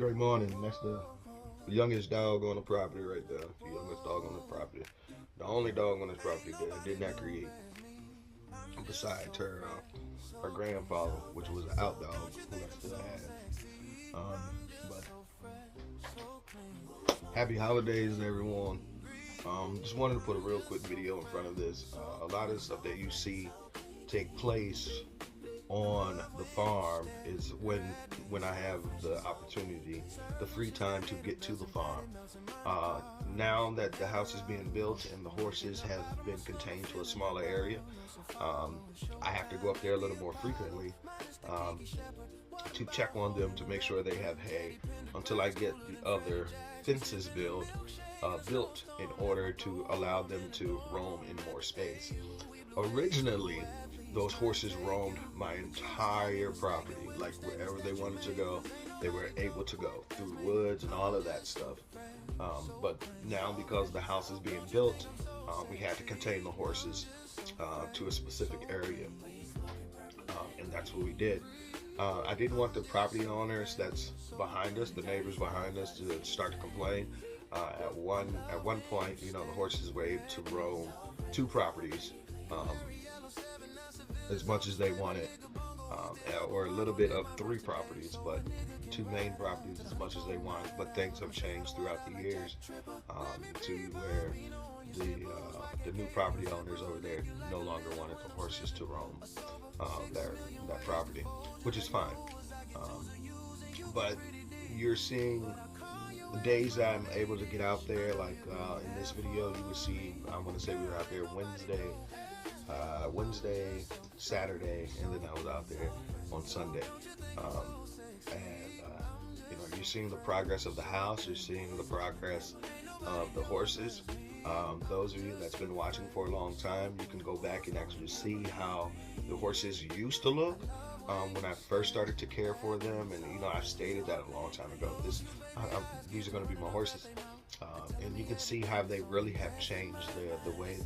Great morning. That's the youngest dog on the property right there. The youngest dog on the property. The only dog on this property that I did not create, besides her grandfather, which was an out dog who I still have. But happy holidays, everyone. Just wanted to put a real quick video in front of this. A lot of the stuff that you see take place on the farm is when I have the opportunity, the free time to get to the farm. Now that the house is being built and the horses have been contained to a smaller area, I have to go up there a little more frequently to check on them to make sure they have hay until I get the other fences built in order to allow them to roam in more space. Originally, those horses roamed my entire property. Like wherever they wanted to go, they were able to go through woods and all of that stuff. But now, because the house is being built, we had to contain the horses to a specific area, and that's what we did. I didn't want the property owners that's behind us, the neighbors behind us, to start to complain. At one point, the horses were able to roam two properties as much as they wanted, or a little bit of three properties, but two main properties as much as they want. But things have changed throughout the years to where the new property owners over there no longer wanted the horses to roam that property, which is fine. But you're seeing the days that I'm able to get out there, like in this video, you will see, I'm going to say we were out there Wednesday, Saturday, and then I was out there on Sunday. You're seeing the progress of the house, you're seeing the progress of the horses. Those of you that's been watching for a long time, you can go back and actually see how the horses used to look when I first started to care for them. And I've stated that a long time ago. These are going to be my horses, and you can see how they really have changed the way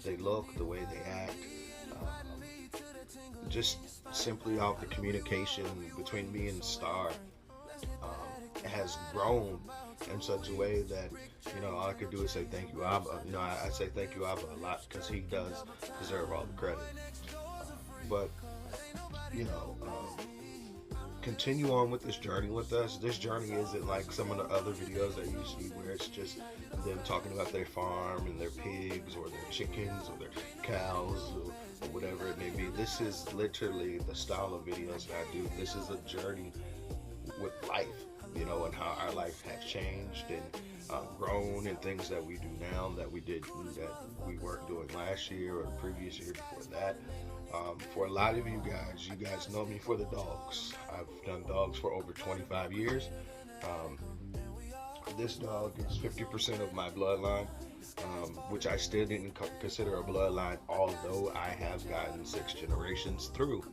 they look, the way they act. Just simply off the communication between me and Star has grown in such a way that all I could do is say thank you, Abba. I say thank you, Abba, a lot, because he does deserve all the credit. But continue on with this journey with us. This journey isn't like some of the other videos that you see where it's just them talking about their farm and their pigs or their chickens or their cows or whatever it may be. This is literally the style of videos that I do. This is a journey with life, and how our life has changed and grown, and things that we do now that we weren't doing last year or the previous year before that. For a lot of you guys know me for the dogs. I've done dogs for over 25 years. This dog is 50% of my bloodline, which I still didn't consider a bloodline, although I have gotten 6 generations through.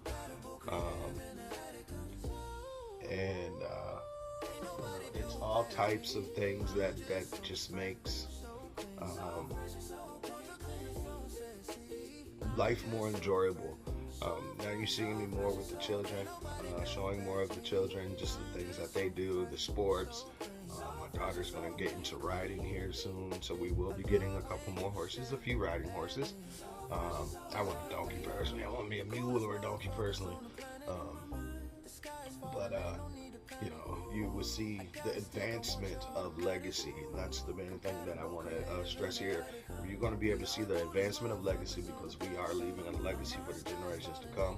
It's all types of things that just makes life more enjoyable. Now you're seeing me more with the children, showing more of the children, just the things that they do, the sports. My daughter's going to get into riding here soon, so we will be getting a couple more horses, a few riding horses. I want a donkey personally. I want me a mule or a donkey personally. You will see the advancement of legacy. That's the main thing that I want to stress here. You're going to be able to see the advancement of legacy because we are leaving a legacy for the generations to come.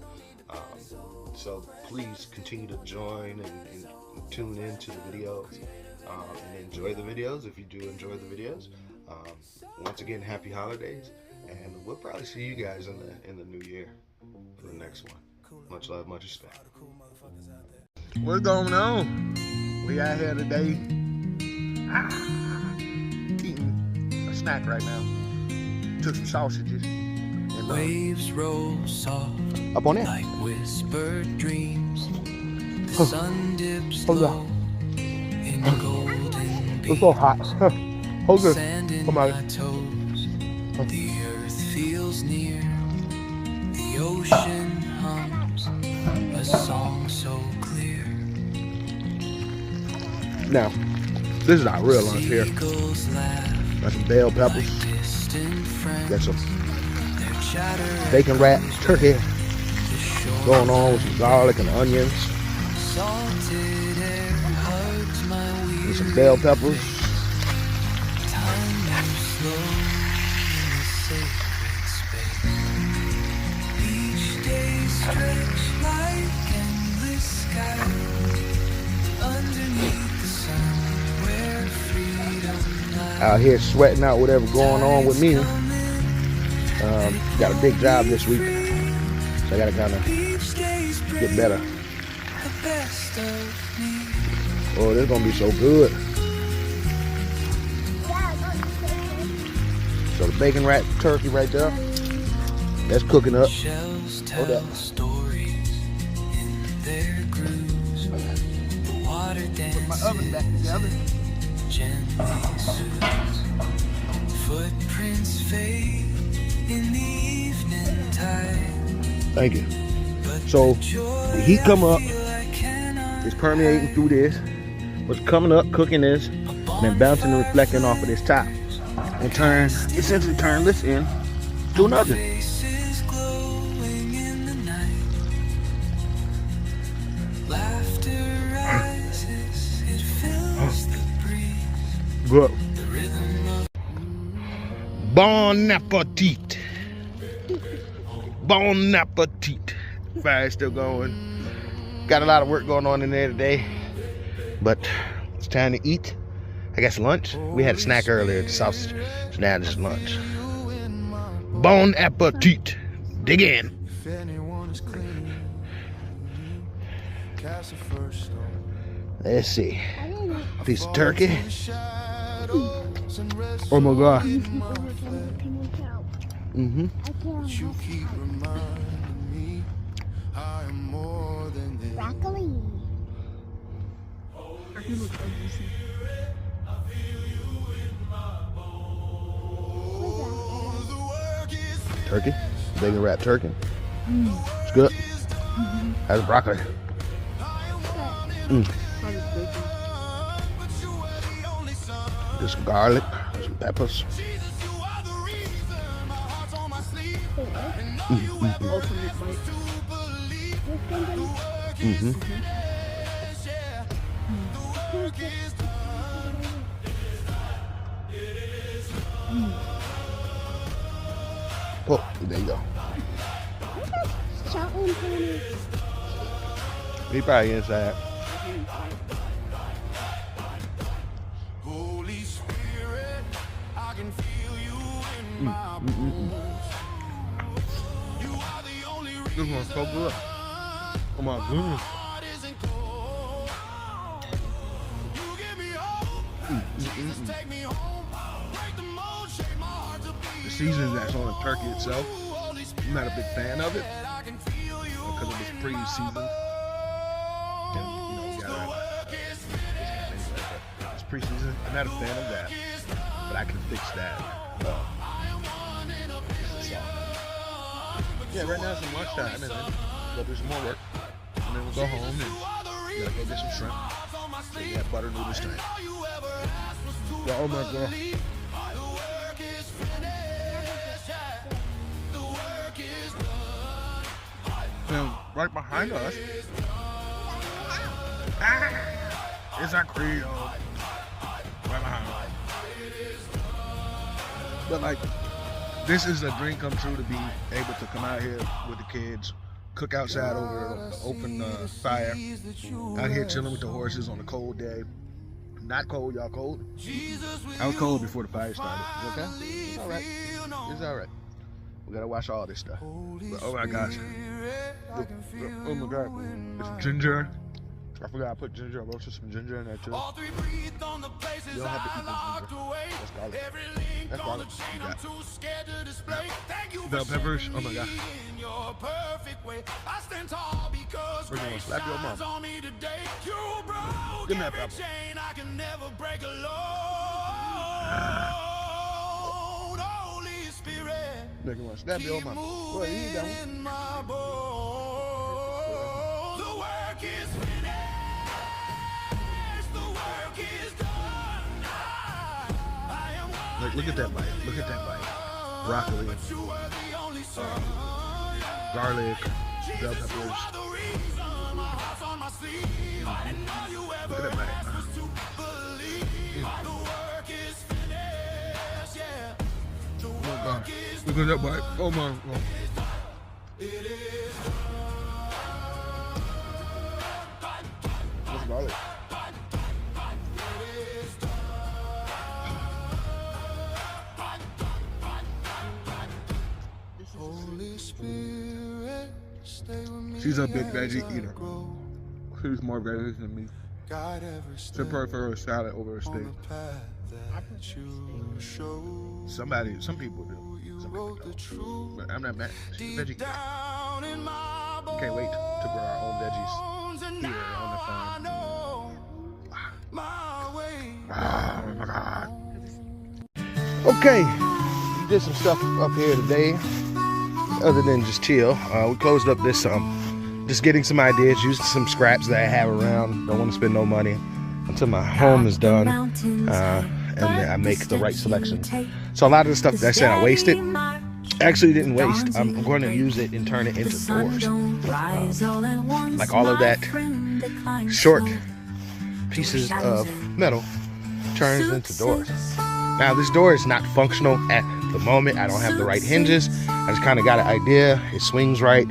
So please continue to join and tune into the videos and enjoy the videos if you do enjoy the videos. Once again, happy holidays, and we'll probably see you guys in the new year for the next one. Much love, much respect. What's going on? We out here today eating a snack right now. Took some sausages. And, waves roll soft up on it. Like whispered dreams. The sun dips low in golden beams. It's so hot. Hold good. Sand in my toes. The earth feels near. The ocean hums a song so clear. Now, this is our real lunch here. Seagulls laugh Got some bell peppers. like distant friends. Got some Their chatter bacon wrapped turkey the shore. going on with some garlic and onions. Salted air hugs my And weary some bell peppers. time moves slow in a sacred space. Each day stretched like endless skies underneath the sun where freedom lies. Out here sweating out whatever going on with me. Got a big job this week, so I gotta kind of Each day's get better. the best of me. Oh, this is gonna be so good. So the bacon wrapped turkey right there, that's cooking up. Shells Hold up. tell stories in their grooves. The water dances gently soothes. Footprints fade in the evening tide. Thank you. But So the joy the heat come I up, feel I cannot it's permeating through this. What's coming up, cooking this, and then bouncing and reflecting off of this top, and essentially turn this in to another. faces glowing in the night. Laughter rises, it fills the breeze. Good. The rhythm of Bon appetit. Bon appetit. Fire's still going. Got a lot of work going on in there today, but it's time to eat. I guess lunch. We had a snack earlier, the sausage. So now it's lunch. Bon appetit. Dig in. if anyone is clean. Cast the first stone. Let's see. Piece of turkey. Oh my God. Mm-hmm. You keep reminding me I am more than this. Broccoli. Turkey. Bacon wrapped turkey. It's good. That's broccoli. Just some garlic, some peppers. Mm-hmm. Oh, there you go. Chocolate pony. He probably inside. Holy Spirit, I can feel you in my bones. You are the only This reason one's so good. Oh my goodness. heart isn't cold. You give me hope. Jesus, take me home. Break the mold, shake my heart to The beat. seasoning that's on the turkey itself, Holy I'm not a big fan of it Spirit, I can feel you because it was pre-seasoned. And, you know, you gotta, it's pre-seasoned. I'm not a fan of that, but I can fix that. Yeah, right now it's lunchtime, and then we'll do some more work, and then we'll go home and gotta go get some shrimp. So we have butter noodles tonight. Yeah, oh my God. And right behind us is our Creole. Right behind us. But like, this is a dream come true to be able to come out here with the kids, cook outside over an open fire, out here chilling with the horses on a cold day. Not cold, y'all cold? I was cold before the fire started. You okay? It's all right. It's all right. We gotta watch all this stuff. But, oh my gosh. Oh my God. It's ginger. I forgot I put ginger. I roasted some ginger in there too. You don't have to eat the ginger. That's garlic. That's garlic. You got bell peppers. Oh my God. We're gonna slap your mom. Give me that pepper. Make you want to slap your mom. Boy, you don't. The work is finished. The work is Look at that bite. Look at that bite. Broccoli, garlic, bell peppers. Look at that bite. Oh my God. Look at that bite. Oh my God. That's garlic. She's a big veggie eater. She's more veggies than me. She prefer a salad over a steak. Some people do. Some people don't. But I'm not mad. She's a veggie eater. Can't wait to grow our own veggies here on the farm. Oh my God. Okay, we did some stuff up here today. Other than just chill, we closed up this just getting some ideas, using some scraps that I have around. Don't want to spend no money until my home is done, and I make the right selection. So a lot of the stuff that I said I wasted, actually didn't waste. I'm going to use it and turn it into doors. Like all of that short pieces of metal turns into doors. Now this door is not functional at the moment. I don't have the right hinges. I just kind of got an idea. It swings right.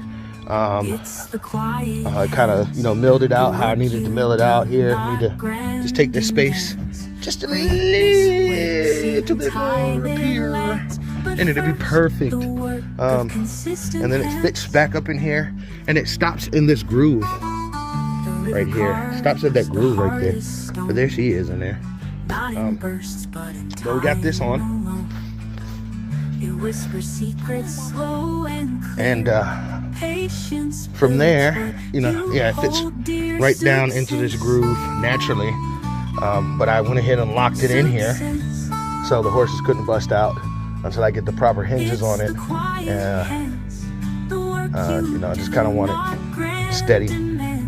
I kind of, milled it out how I needed to mill it out here. I need to just take this space just a little bit more up here, and it'll be perfect. And then it fits back up in here, and it stops in this groove right here. Stops at that groove right there. But there she is in there. So we got this on. And from there, it fits right down into this groove naturally. But I went ahead and locked it in here so the horses couldn't bust out until I get the proper hinges on it. I just kind of want it steady,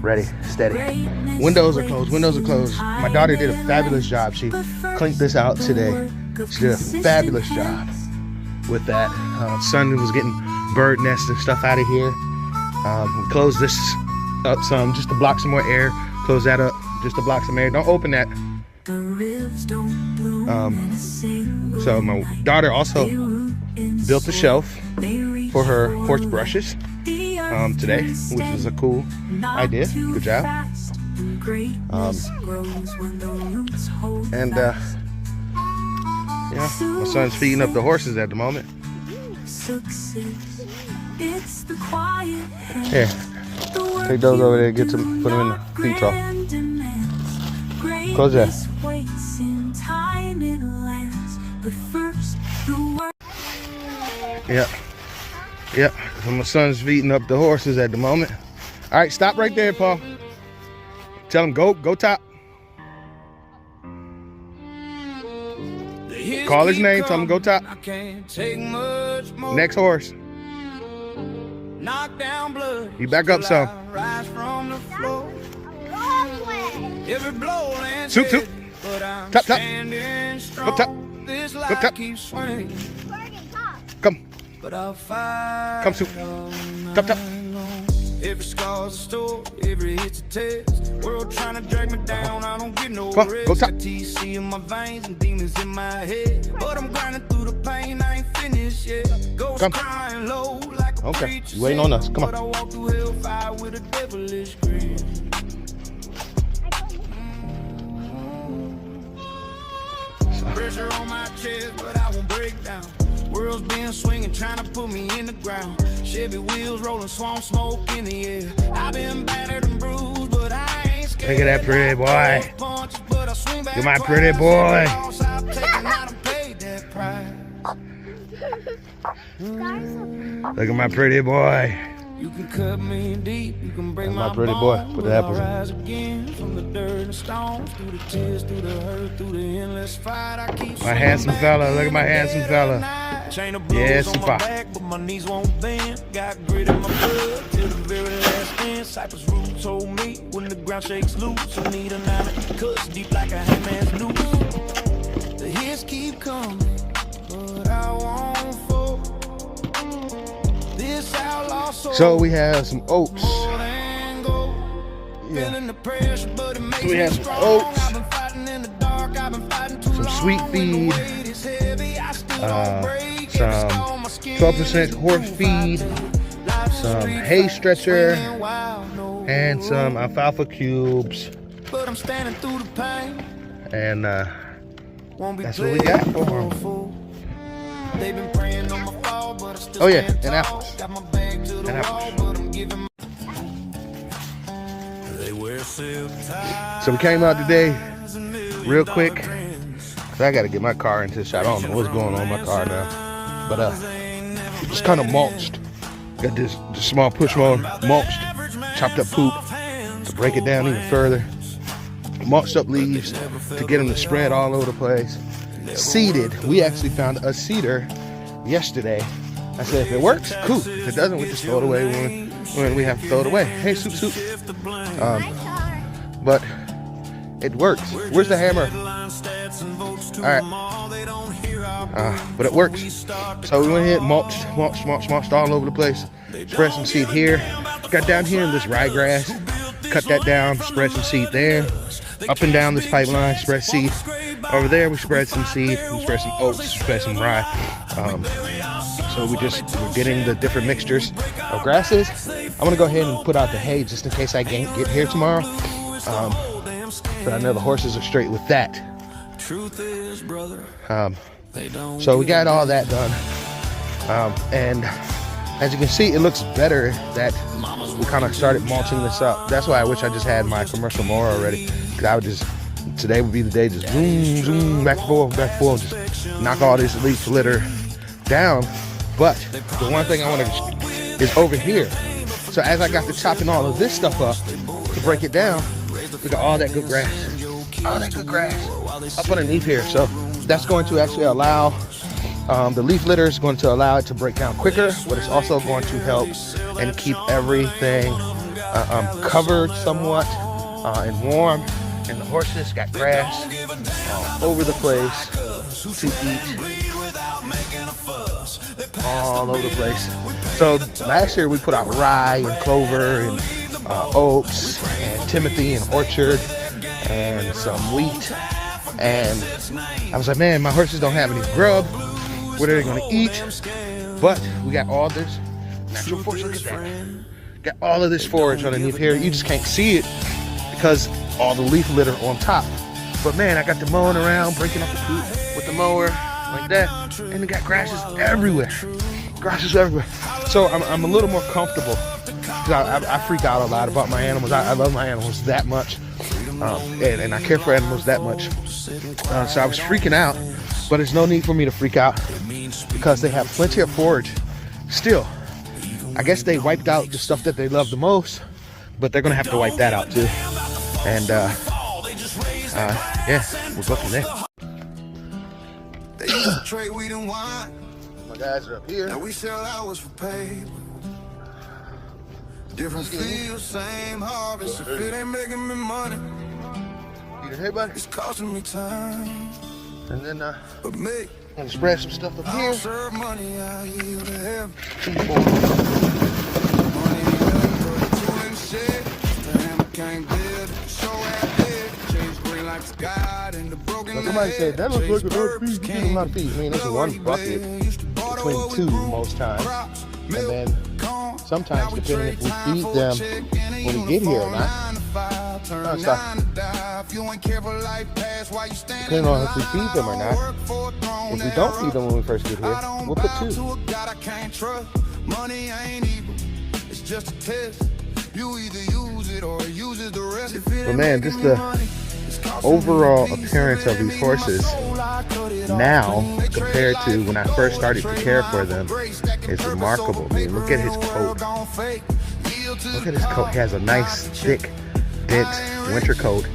ready, steady. Windows are closed. Windows are closed. My daughter did a fabulous job. She cleaned this out today. She did a fabulous job with that. Son was getting bird nests and stuff out of here. We closed this up some just to block some more air. Close that up just to block some air. Don't open that. So my daughter also built a shelf for her horse brushes today, which is a cool idea. Good job. My son's feeding up the horses at the moment. Here, take those over there, put them in the feed trough. Close that. Yep. So my son's feeding up the horses at the moment. All right, stop right there, Paul. Tell him go top. Call his name, tell him go top. Next horse. You back up some. Soup. Top. Go top. Go top. Come. Come, Soup. Top. Every scar's a story, every hit's a test. World trying to drag me down, I don't get no rest. Go top. TC in my veins and demons in my head. But I'm grinding through the pain, I ain't finished yet. Ghost crying low like a preacher. You waiting on us, come on. But I walk through hellfire with a devilish grin. Pressure on my chest, but I won't break down. World's been swinging, trying to put me in the ground. Chevy wheels rolling, swamp smoke in the air. I've been battered and bruised, but I ain't scared. Look at that pretty boy. You're my pretty boy. Look at my pretty boy. You can cut me deep, you can break my pretty boy. Put the apples in. From the dirt and stones, through the tears, through the hurt, through the endless fight. I keep my handsome fella. Look at my handsome fella. Yes, on my back, but my knees won't bend. Got grit in my blood till the very last end. Cypress Root told me when the ground shakes loose, I need a 9 cuts deep like a hangman's noose. The hits keep coming, So we have some oats. Yeah. So we have some oats, some sweet feed, some 12% horse feed, some hay stretcher, and some alfalfa cubes. And that's what we got for them. Oh yeah, and apples. And apples. So we came out today real quick. So I gotta get my car into the shot. I don't know what's going on in my car now. But just kind of mulched. Got this small push mower, mulched, chopped up poop to break it down even further. Mulched up leaves to get them to spread all over the place. Seeded. We actually found a seeder yesterday. I said if it works, cool. If it doesn't, we just throw it away when we have to throw it away. Hey, soup, soup. But it works. Where's the hammer? All right. But it works. So we went ahead, mulched all over the place. Spread some seed here. Got down here in this ryegrass. Cut that down. Spread some seed there. Up and down this pipeline. Spread seed. Over there we spread some seed. We spread some oats. Spread some rye. So we're getting the different mixtures of grasses. I'm gonna go ahead and put out the hay just in case I get here tomorrow. But I know the horses are straight with that. So we got all that done. And as you can see, it looks better that we kind of started mulching this up. That's why I wish I just had my commercial mower already. Cause I would today would be the day, just zoom, back and forth, just knock all this leaf litter down. But the one thing I want to is over here. So as I got to chopping all of this stuff up to break it down, we got all that good grass up underneath here. So that's going to actually allow the leaf litter is going to allow it to break down quicker, but it's also going to help and keep everything covered somewhat and warm. And the horses got grass all over the place to eat. All over the place. So last year we put out rye and clover and oats and timothy and orchard and some wheat. And I was like, man, my horses don't have any grub. What are they gonna eat? But we got all this natural forage. Look at that. Got all of this forage underneath here. You just can't see it because all the leaf litter on top. But man, I got the mowing around, breaking up the poop with the mower like that, and it got grasses everywhere. So I'm a little more comfortable because I freak out a lot about my animals. I love my animals that much, and I care for animals that much. So I was freaking out, but there's no need for me to freak out because they have plenty of forage. Still, I guess they wiped out the stuff that they love the most, but they're gonna have to wipe that out too. And yeah, we'll go from there. My guys are up here. Now we sell hours for paper. Different fields, same harvest. If it ain't making me money, Hey, buddy. it's costing me time. And then But me, I'm gonna spread some stuff up I here. don't serve money, I yield to heaven. Money, Tooling shit, the hammer can't build. So I did, change green like God in the broken. Now somebody said that looks like a lot of feed. You get a lot of feed. I mean, it's one bucket between two most times, and then sometimes depending if we feed them when we get here or not. No, stop. Depending on if we feed them or not. If we don't feed them when we first get here, we'll put two. Money ain't evil, it's just a test. You either use it or it uses the rest. But man, just the overall appearance of these horses now compared to when I first started to care for them is remarkable. I mean, look at his coat. Look at his coat. He has a nice, thick, dense winter coat.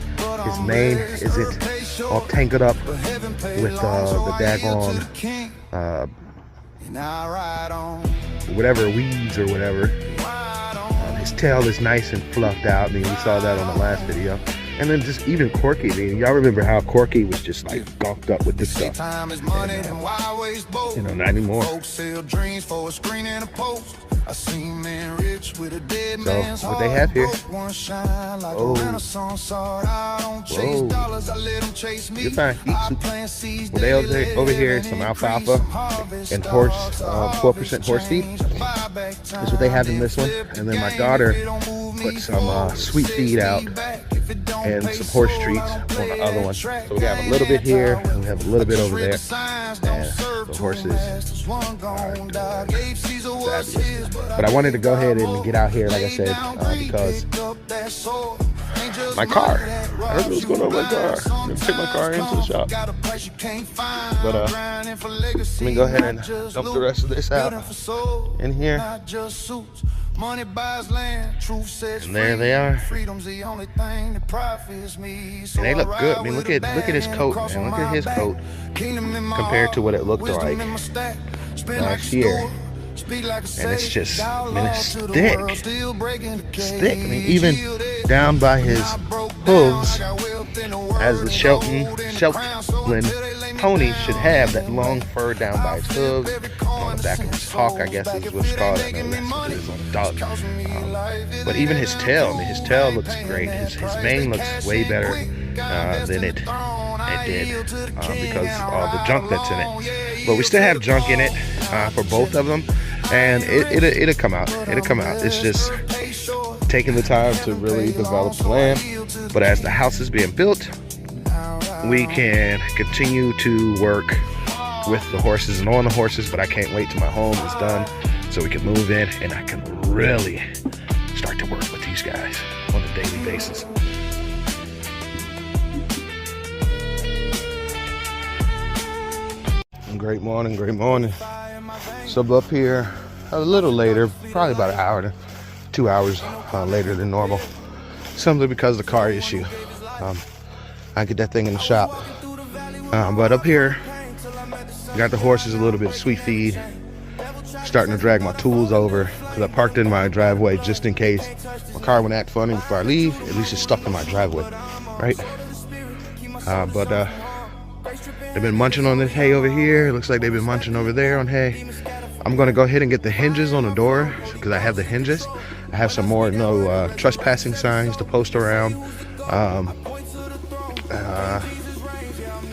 His mane isn't all tangled up with the daggone whatever weeds or whatever. His tail is nice and fluffed out. I mean, we saw that on the last video. And then just even Corky, y'all remember how Corky was just like gunked up with this stuff. Time is money, and why waste both? You know, not anymore. Folks sell dreams for a screen and a post. I seen men rich with a dead man's what they have here. One shine like Whoa. a renaissance sword. I don't chase Whoa. dollars, I let them chase me. You're fine. Eat I soup. plant seeds Well, they daily, over here, living some increase, alfalfa harvest and horse, dogs, 12% horse feed. That's what they have in this one. And then my daughter put some sweet feed out and some horse treats on the other one. So we have a little bit here, and we have a little bit over there. And the horses are fabulous. But I wanted to go ahead and get out here, like I said, because my car. I don't know what's going on with my car. I'm gonna take my car into the shop. But let me go ahead and dump the rest of this out in here. And there they are. And they look good. I mean, look at his coat, man. Look at his coat compared to what it looked like last year. And it's just, I mean, it's thick. It's thick. I mean, even down by his hooves, as the Shetland pony should have, that long fur down by his hooves, on the back of his hock, I guess is what's called. I know that's what it is on a dog. But even his tail, I mean, his tail looks great. His mane looks way better than it did because of all the junk that's in it. But we still have junk in it for both of them, and it'll come out. It'll come out. It's just taking the time to really develop the land. But as the house is being built, we can continue to work with the horses and on the horses. But I can't wait till my home is done so we can move in and I can really start to work with these guys on a daily basis. Great morning, great morning. So I'm up here a little later, probably about an hour to 2 hours later than normal, simply because of the car issue. I get that thing in the shop. But up here, got the horses a little bit of sweet feed, starting to drag my tools over because I parked in my driveway just in case my car would act funny before I leave. At least it's stuck in my driveway, right? But they've been munching on this hay over here. It looks like they've been munching over there on hay. I'm gonna go ahead and get the hinges on the door because I have the hinges. I have some more no trespassing signs to post around.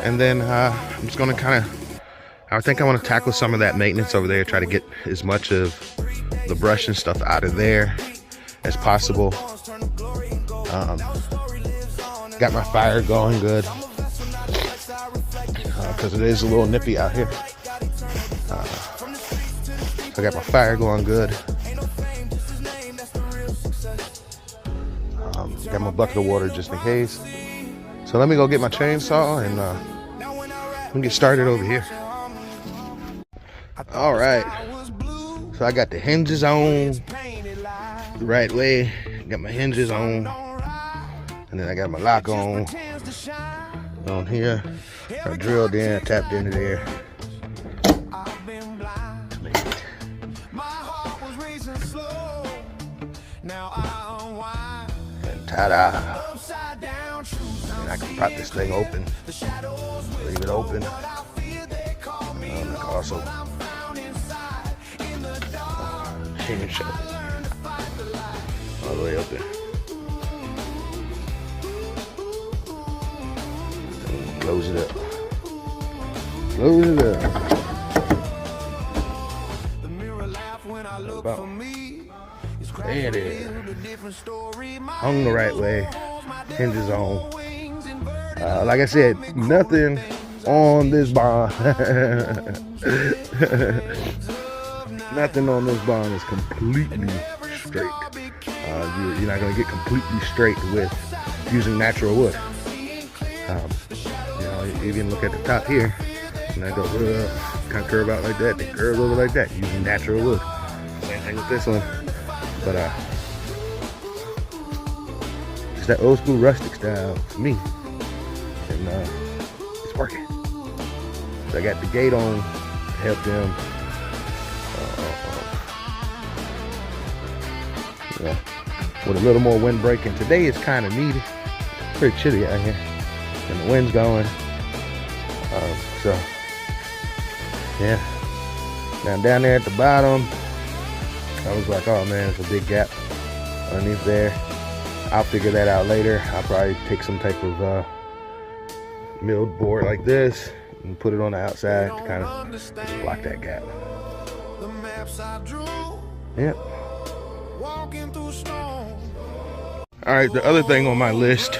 And then I'm just gonna I think I want to tackle some of that maintenance over there, try to get as much of the brush and stuff out of there as possible. Got my fire going good because it is a little nippy out here. I got my fire going good. Got my bucket of water just in case. So let me go get my chainsaw and let me get started over here. All right. So I got the hinges on the right way. Got my hinges on, and then I got my lock on here. I drilled in, tapped into there. And ta-da! And I can pop this thing open, leave it open. I can also chain shut all the way open. And close it up. Close it up. About. There it is. Hung the right way. Hinges on. Like I said, nothing on this barn. Nothing on this barn is completely straight. You're not going to get completely straight with using natural wood. You can look at the top here, and I go kind of curve out like that. They curve over like that using natural wood. Same thing with this one, but it's that old school rustic style for me, and it's working. So I got the gate on to help them. With a little more wind breaking. Today is kind of needed. pretty chilly out here, and the wind's going. So yeah, now down there at the bottom, I was like, oh man, it's a big gap underneath there. I'll figure that out later. I'll probably take some type of milled board like this and put it on the outside to kind of just block that gap. The maps I drew, Yep. walking through storm. All right, the other thing on my list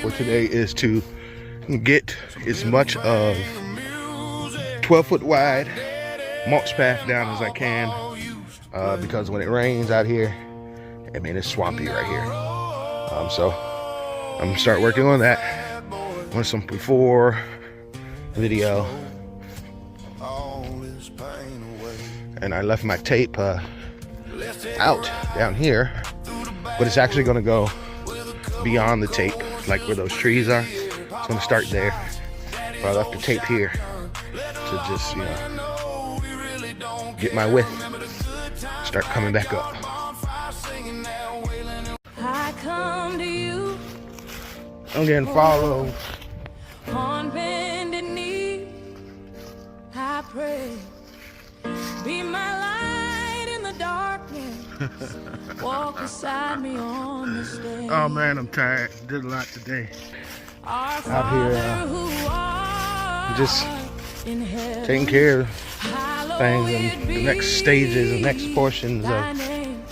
for today is to get as much of 12-foot wide mulch path down as I can, because when it rains out here, I mean, it's swampy right here. So I'm gonna start working on that. Want some before video. And I left my tape out down here, but it's actually gonna go beyond the tape, like where those trees are. It's gonna start there. But I left the tape here to just, you know, get my width, start coming back up. I come to you I'm getting followed. on bended knee. I pray, be my light in the darkness. Walk beside me on the stage. Oh man, I'm tired. Did a lot today. Our Out here, Father who art just in heaven, taking care of hallowed things and the next stages and next portions thy of name.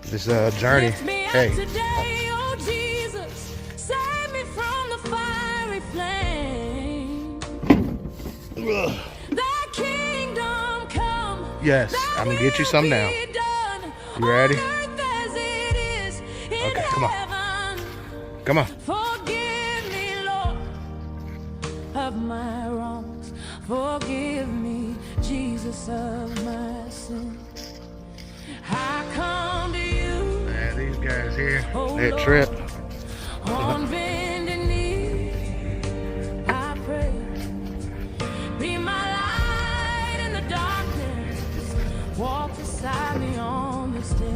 this journey. Lift me up Hey, today, oh Jesus, save me from the fiery flame. Thy kingdom come. yes, Thy I'm gonna get you some now. will be done You ready? on earth as it is in Okay, come on. heaven. Come on. Forgive me, Lord, of my wrongs. Forgive me, Jesus, of my sin. I come to you Man, these guys here, Oh, that Lord. trip. on bended knee. I pray, be my light in the darkness. Walk beside me on the stage.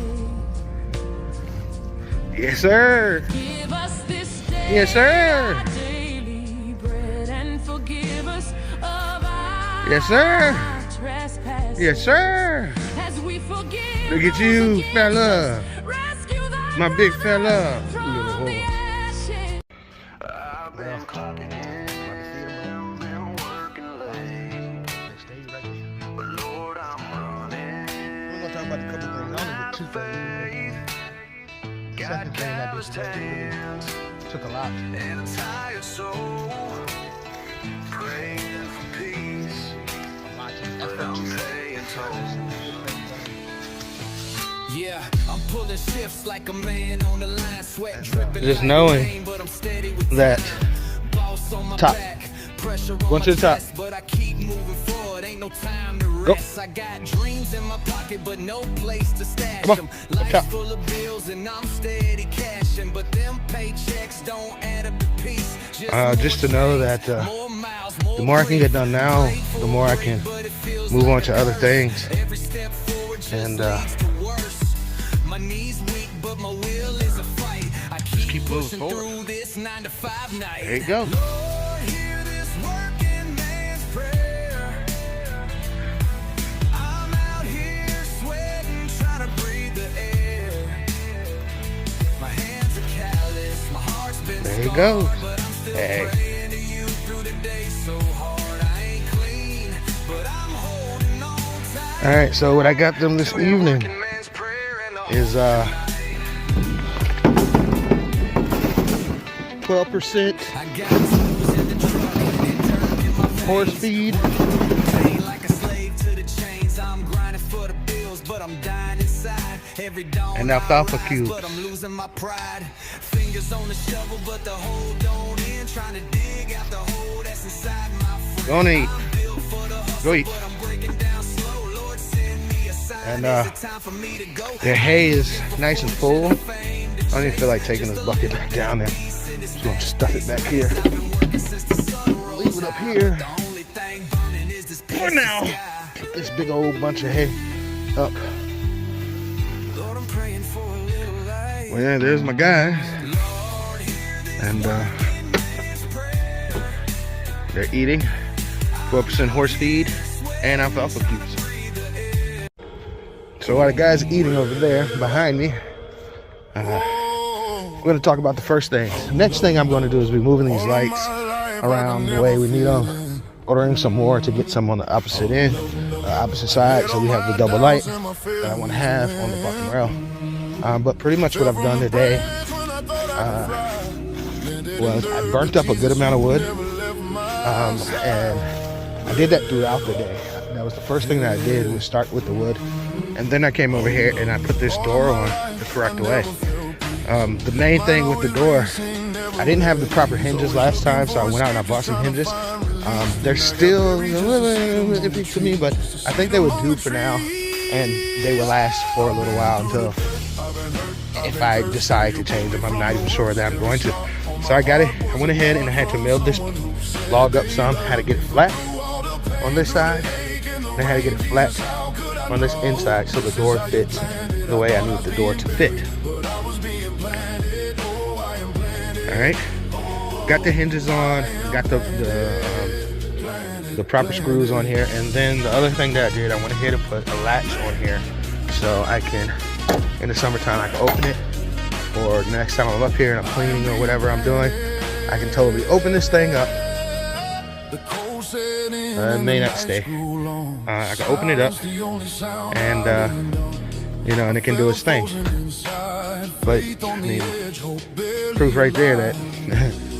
Yes, sir. Give us this day Yes, sir. our daily bread, and forgive us of our Yes, sir. trespasses. Yes, sir. As we forgive Look at you, those against fella. us. Rescue thy My big brother fella. from Little the hole. ashes. I've been clocking in and working late, but Lord, I'm running. We're gonna talk about a couple things. I only did two things. The second thing I Calloused did hands took a lot. and a tired soul, praying for peace, but I'm paying tolls. Yeah, I'm pulling shifts like a man on the line, sweat dripping. Just like knowing rain, but I'm steady with that boss on my top. back, pressure on Going my to the top. chest, but I keep moving forward. Ain't no time to Go. rest. I got dreams in my pocket, but no place to stash Come on, them. up Life's top. full of bills and I'm steady cashing, but them paychecks don't add up to peace. Just to know that more miles, the more I can get done now, the more I can move on to other things. Every step forward just And leads to worse. My knees weak, but my will is a fight. I keep moving pushing forward. through this 9 to 5 night. There you go. Lord, hear this working man's prayer. I'm out here sweating, trying to breathe the air. My hands are callous, my heart's been There you scarred, go. but I'm still Hey. praying to you through the day so hard. I ain't clean, but I'm holding on tight. All right, so what I got them this evening Man's prayer and the is 12% I got tools in the truck and dirt in my horse veins. feed. Pain like a slave to the chains. I'm grinding for the bills, but I'm dying inside. Every dawn And I alfalfa rise, cubes. but I'm losing my pride. Fingers on the shovel, but the hole don't end. Trying to dig out the hole that's inside my friend. Go and eat. I'm built for the hustle, Go eat. but I'm breaking down slow. Lord, send me a sign. And, Is it time for me to go? The hay is nice and full. I don't even feel like taking this bucket back down there. Just gonna stuff it back here. Leave it up here for now. Get this big old bunch of hay up. Lord, I'm praying for a little light. Well, yeah, there's my guys. And They're eating 12% horse feed and alfalfa cubes. So while the guy's eating over there behind me, we're going to talk about the first thing. Next thing I'm going to do is be moving these lights around the way we need them. Ordering some more to get some on the opposite end, opposite side, so we have the double light that I want to have on the bucking rail. But pretty much what I've done today was I burnt up a good amount of wood, and I did that throughout the day. That was the first thing that I did, was start with the wood, and then I came over here and I put this door on the correct way. The main thing with the door, I didn't have the proper hinges last time, so I went out and I bought some hinges. They're still a little iffy to me, but I think they would do for now, and they will last for a little while until, if I decide to change them. I'm not even sure that I'm going to. So I went ahead and I had to mill this log up some, had to get it flat on this side, and I had to get it flat on this inside so the door fits the way I need the door to fit. Alright, got the hinges on, got the proper screws on here, and then the other thing that I did, I went ahead and put a latch on here so I can, in the summertime, I can open it, or next time I'm up here and I'm cleaning or whatever I'm doing, I can totally open this thing up. It may not stay. I can open it up, and and it can do its thing. But I mean, proof right there that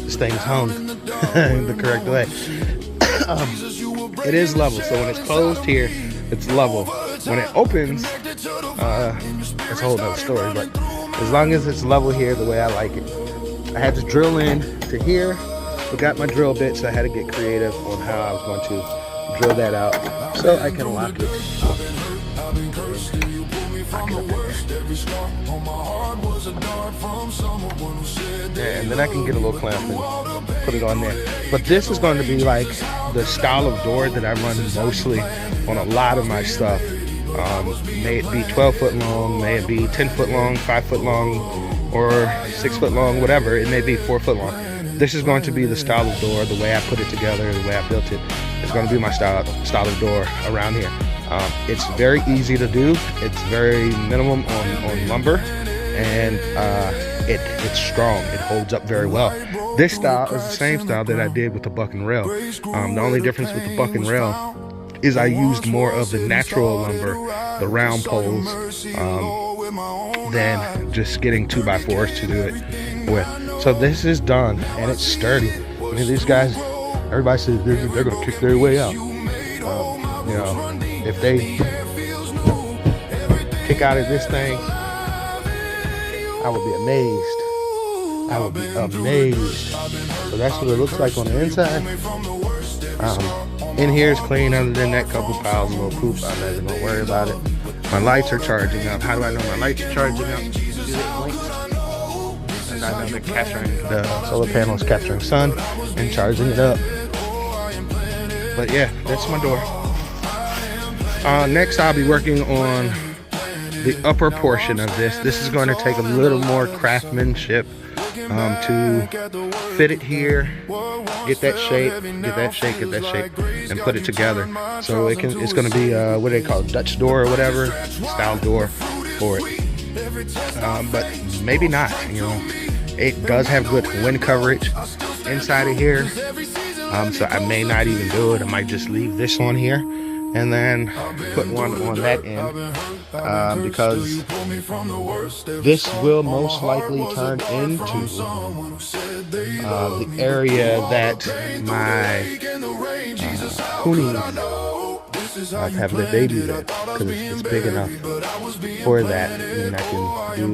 this thing's hung the correct way. It is level, so when it's closed here, it's level. When it opens, it's a whole other story, but as long as it's level here the way I like it. I had to drill in to here, forgot my drill bit, so I had to get creative on how I was going to drill that out so I can lock it. And then I can get a little clamp and put it on there. But this is going to be like the style of door that I run mostly on a lot of my stuff. May it be 12 foot long, may it be 10 foot long, 5 foot long, or 6 foot long, whatever. It may be 4 foot long. This is going to be the style of door, the way I put it together, the way I built it. It's going to be my style of door around here. It's very easy to do. It's very minimum on lumber, and it's strong. It holds up very well. This style is the same style that I did with the bucking rail. The only difference with the bucking rail is I used more of the natural lumber, the round poles, than just getting 2x4s to do it with. So this is done, and it's sturdy. I mean, these guys, everybody says they're going to kick their way out. If they kick out of this thing, I would be amazed. I would be amazed. So that's what it looks like on the inside. In here is clean, other than that couple piles of little poop. I'm not even going to worry about it. My lights are charging up. How do I know my lights are charging up? They're capturing, the solar panel is capturing sun and charging it up. But yeah, that's my door. Next, I'll be working on the upper portion of this. This is going to take a little more craftsmanship to fit it here, get that shape, and put it together. So it's going to be what do they call it, Dutch door or whatever style door for it. But maybe not. It does have good wind coverage inside of here. So I may not even do it. I might just leave this on here and then put one on that end, because this will most likely turn into the area that my coonies have their babies in, because it's big enough for that. And I can do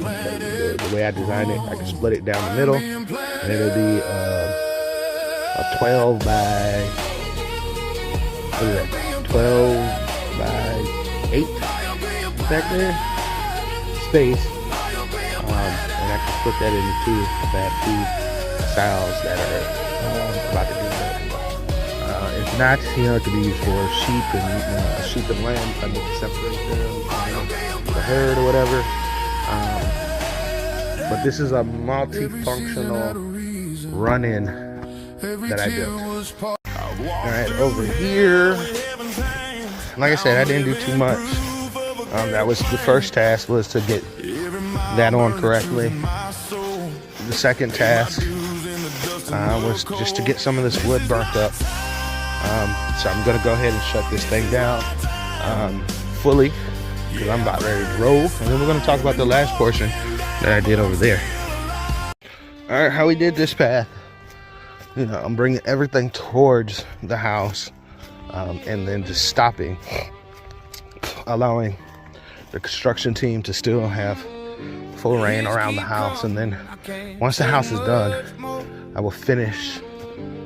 the way I designed it. I can split it down the middle, and it'll be a 12 by 12 by 8 back there space, and I can split that into two. I have two styles that are about to do that. If not, it could be used for sheep and lamb. If I need to separate them, the herd or whatever. But this is a multifunctional run-in that I built. All right, over here. Like I said, I didn't do too much. That was the first task, was to get that on correctly. The second task was just to get some of this wood burnt up. So I'm gonna go ahead and shut this thing down fully, because I'm about ready to roll. And then we're gonna talk about the last portion that I did over there. All right, how we did this path. You know, I'm bringing everything towards the house, and then just stopping, allowing the construction team to still have full reign around the house. And then once the house is done, I will finish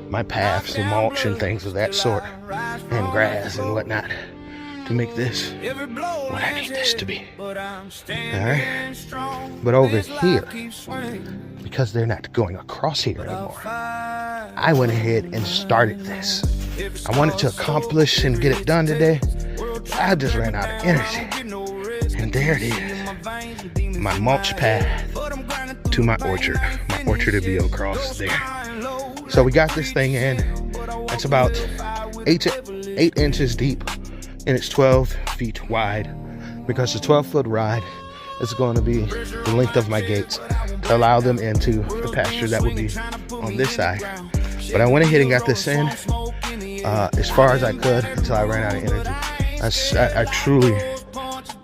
my paths, the mulch and things of that sort, and grass and whatnot, to make this what I need this to be. Alright? But over here, because they're not going across here anymore, I went ahead and started this. I wanted to accomplish and get it done today. I just ran out of energy. And there it is, my mulch path to my orchard. My orchard will be across there. So we got this thing in. It's about 8 inches deep, and it's 12 feet wide, because the 12-foot ride is going to be the length of my gates to allow them into the pasture that would be on this side. But I went ahead and got this in as far as I could until I ran out of energy. I truly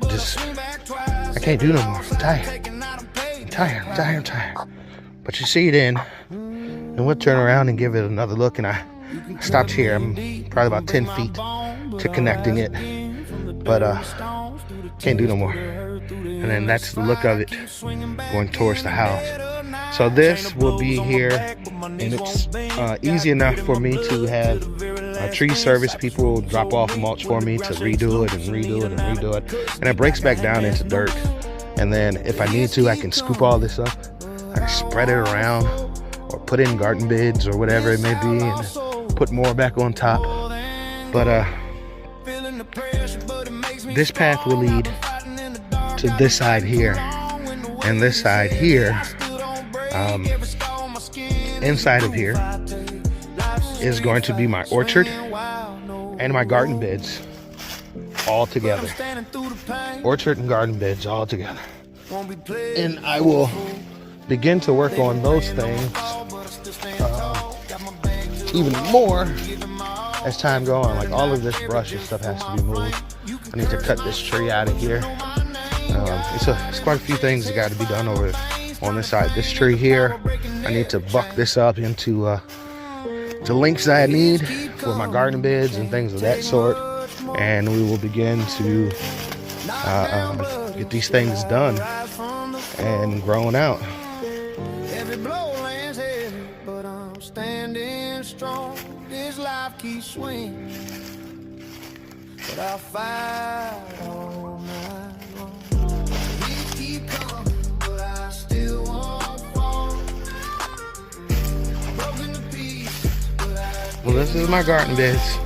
just, I can't do no more. I'm tired. But you see it in, and we'll turn around and give it another look. And I stopped here. I'm probably about 10 feet to connecting it, but can't do no more. And then that's the look of it going towards the house. So this will be here, and it's easy enough for me to have tree service people drop off mulch for me to redo it and redo it and redo it, and it breaks back down into dirt. And then if I need to, I can scoop all this up, I can spread it around, or put in garden beds or whatever it may be, and put more back on top. But this path will lead to this side here, and this side here. Inside of here is going to be my orchard and my garden beds all together. Orchard and garden beds all together. And I will begin to work on those things even more as time goes on. Like, all of this brush and stuff has to be moved. I need to cut this tree out of here. It's quite a few things that got to be done over on this side. This tree here, I need to buck this up into the lengths that I need for my garden beds and things of that sort. And we will begin to get these things done and growing out. Every blow lands heavy, but I'm standing strong. This life keeps swinging, but I'll fight all night long. We keep coming, but I still won't fall. Broken to pieces, but I Well, this is my garden beds,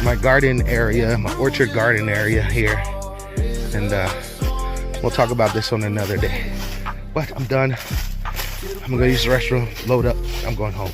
my garden area, my orchard garden area here. And we'll talk about this on another day. But I'm done. I'm gonna use the restroom, load up. I'm going home.